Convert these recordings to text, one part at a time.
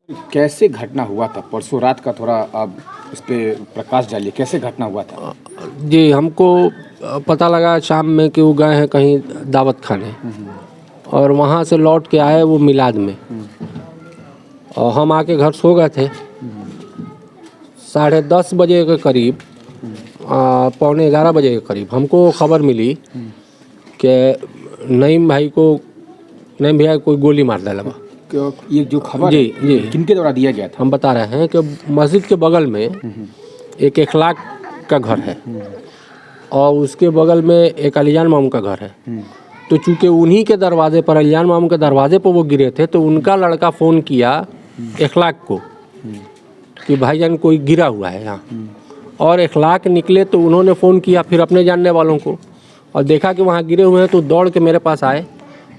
कैसे घटना हुआ था? परसों रात का थोड़ा आप इस पे प्रकाश डालिए, कैसे घटना हुआ था? जी, हमको पता लगा शाम में कि वो गए हैं कहीं दावत खाने और वहाँ से लौट के आए वो मिलाद में। और हम आके घर सो गए थे। 10:30 बजे के करीब, पौने 11 बजे के करीब हमको खबर मिली कि नईम भैया को कोई गोली मार डाला बा। ये जो खबर जी है, जी किनके द्वारा दिया गया था? हम बता रहे हैं कि मस्जिद के बगल में एक इखलाक का घर है और उसके बगल में एक अलीजान मामू का घर है। तो चूंकि उन्हीं के दरवाजे पर, अलीजान मामू के दरवाजे पर वो गिरे थे, तो उनका लड़का फ़ोन किया इखलाक को कि भाईजान कोई गिरा हुआ है यहाँ। और इखलाक निकले तो उन्होंने फ़ोन किया फिर अपने जानने वालों को और देखा कि वहाँ गिरे हुए हैं, तो दौड़ के मेरे पास आए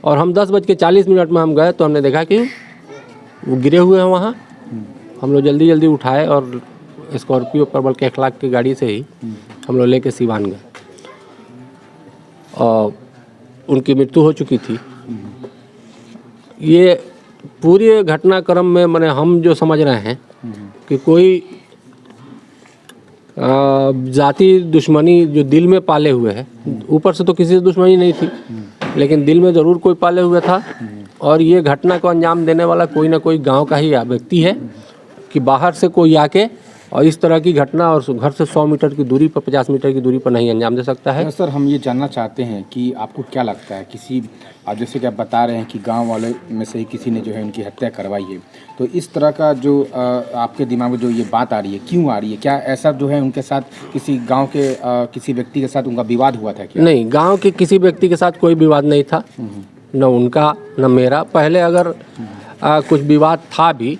और हम 10:40 में हम गए तो हमने देखा कि वो गिरे हुए हैं वहाँ। हम लोग जल्दी जल्दी उठाए और स्कॉर्पियो पर, बल्कि इखलाक की गाड़ी से ही हम लोग लेके सिवान गए और उनकी मृत्यु हो चुकी थी। ये पूरे घटनाक्रम में मैंने हम जो समझ रहे हैं कि कोई जाति दुश्मनी जो दिल में पाले हुए है, ऊपर से तो किसी से दुश्मनी नहीं थी लेकिन दिल में ज़रूर कोई पाले हुए था। और ये घटना को अंजाम देने वाला कोई ना कोई गांव का ही व्यक्ति है कि बाहर से कोई आके और इस तरह की घटना और घर से 100 मीटर की दूरी पर, 50 मीटर की दूरी पर नहीं अंजाम दे सकता है। सर, हम ये जानना चाहते हैं कि आपको क्या लगता है, किसी आप जैसे कि आप बता रहे हैं कि गांव वालों में से ही किसी ने जो है उनकी हत्या करवाई है, तो इस तरह का जो आपके दिमाग में जो ये बात आ रही है, क्यों आ रही है? क्या ऐसा जो है उनके साथ किसी गाँव के किसी व्यक्ति के साथ उनका विवाद हुआ था क्या? नहीं, गाँव के किसी व्यक्ति के साथ कोई विवाद नहीं था, न उनका न मेरा। पहले अगर कुछ विवाद था भी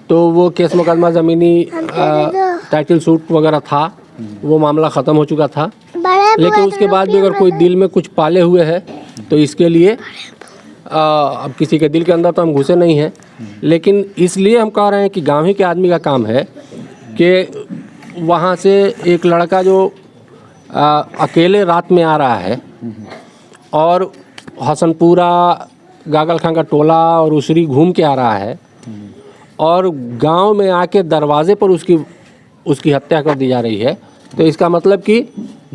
तो वो केस मुकदमा ज़मीनी टाइटल सूट वगैरह था, वो मामला ख़त्म हो चुका था। लेकिन उसके बाद भी अगर कोई दिल में कुछ पाले हुए है तो इसके लिए अब किसी के दिल के अंदर तो हम घुसे नहीं हैं, लेकिन इसलिए हम कह रहे हैं कि गाँव ही के आदमी का काम है कि वहाँ से एक लड़का जो अकेले रात में आ रहा है और हसनपुरा, गागल खां का टोला और उसरी घूम के आ रहा है और गांव में आके दरवाजे पर उसकी हत्या कर दी जा रही है, तो इसका मतलब कि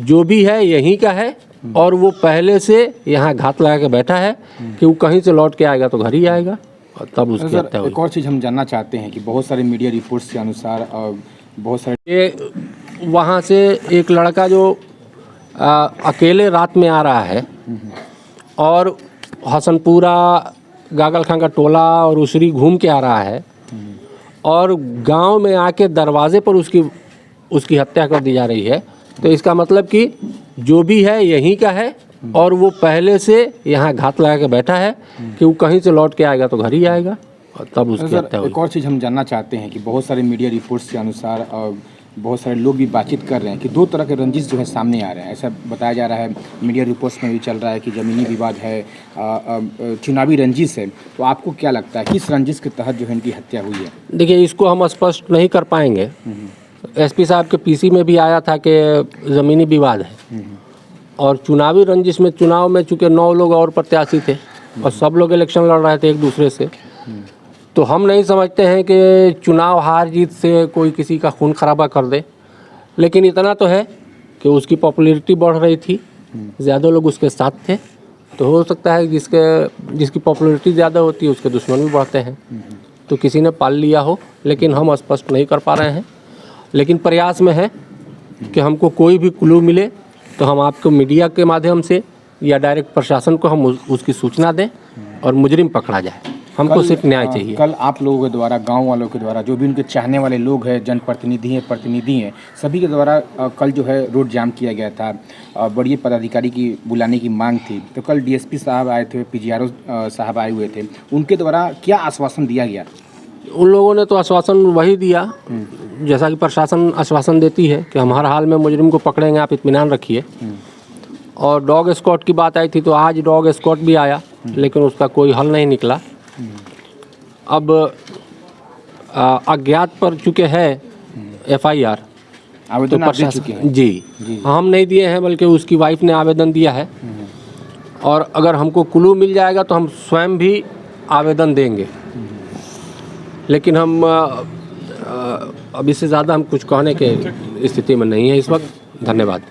जो भी है यहीं का है और वो पहले से यहाँ घात लगा के बैठा है कि वो कहीं से लौट के आएगा तो घर ही आएगा और तब उसकी हत्या होगी। एक और चीज़ हम जानना चाहते हैं कि बहुत सारे मीडिया रिपोर्ट्स के अनुसार बहुत सारे ये वहाँ से एक लड़का जो अकेले रात में आ रहा है और हसनपुरा, गागल खां का टोला और उसरी घूम के आ रहा है और गांव में आके दरवाजे पर उसकी हत्या कर दी जा रही है, तो इसका मतलब कि जो भी है यहीं का है और वो पहले से यहाँ घात लगा के बैठा है कि वो कहीं से लौट के आएगा तो घर ही आएगा और तब उसकी हत्या होगी। एक और चीज़ हम जानना चाहते हैं कि बहुत सारे मीडिया रिपोर्ट्स के अनुसार बहुत सारे लोग भी बातचीत कर रहे हैं कि दो तरह के रंजिश जो है सामने आ रहे हैं। ऐसा बताया जा रहा है, मीडिया रिपोर्ट्स में भी चल रहा है कि ज़मीनी विवाद है, चुनावी रंजिश है। तो आपको क्या लगता है किस रंजिश के तहत जो है इनकी हत्या हुई है? देखिए, इसको हम स्पष्ट नहीं कर पाएंगे। एसपी साहब के पीसी में भी आया था कि ज़मीनी विवाद है और चुनावी रंजिश में, चुनाव में चूँकि 9 लोग और प्रत्याशी थे और सब लोग इलेक्शन लड़ रहे थे एक दूसरे से, तो हम नहीं समझते हैं कि चुनाव हार जीत से कोई किसी का खून खराबा कर दे। लेकिन इतना तो है कि उसकी पॉपुलैरिटी बढ़ रही थी, ज़्यादा लोग उसके साथ थे, तो हो सकता है जिसकी पॉपुलैरिटी ज़्यादा होती है उसके दुश्मन भी बढ़ते हैं, तो किसी ने पाल लिया हो। लेकिन हम स्पष्ट नहीं कर पा रहे हैं, लेकिन प्रयास में है कि हमको कोई भी क्लू मिले तो हम आपको मीडिया के माध्यम से या डायरेक्ट प्रशासन को हम उसकी सूचना दें और मुजरिम पकड़ा जाए। हमको सिर्फ न्याय चाहिए। कल आप लोगों के द्वारा, गांव वालों के द्वारा, जो भी उनके चाहने वाले लोग हैं, जनप्रतिनिधि हैं, सभी के द्वारा कल जो है रोड जाम किया गया था। बड़ी पदाधिकारी की बुलाने की मांग थी, तो कल डीएसपी साहब आए थे, पीजीआरओ साहब आए हुए थे, उनके द्वारा क्या आश्वासन दिया गया? उन लोगों ने तो आश्वासन वही दिया जैसा कि प्रशासन आश्वासन देती है कि हम हर हाल में मुजरिम को पकड़ेंगे, आप इत्मीनान रखिए। और डॉग स्क्वाड की बात आई थी, तो आज डॉग स्क्वाड भी आया, लेकिन उसका कोई हल नहीं निकला। अब अज्ञात पर चुके है FIR, आवेदन आप दे चुके हैं? जी, हम नहीं दिए हैं, बल्कि उसकी वाइफ ने आवेदन दिया है और अगर हमको क्लू मिल जाएगा तो हम स्वयं भी आवेदन देंगे। लेकिन हम अब इससे ज़्यादा हम कुछ कहने के स्थिति में नहीं है इस वक्त। धन्यवाद।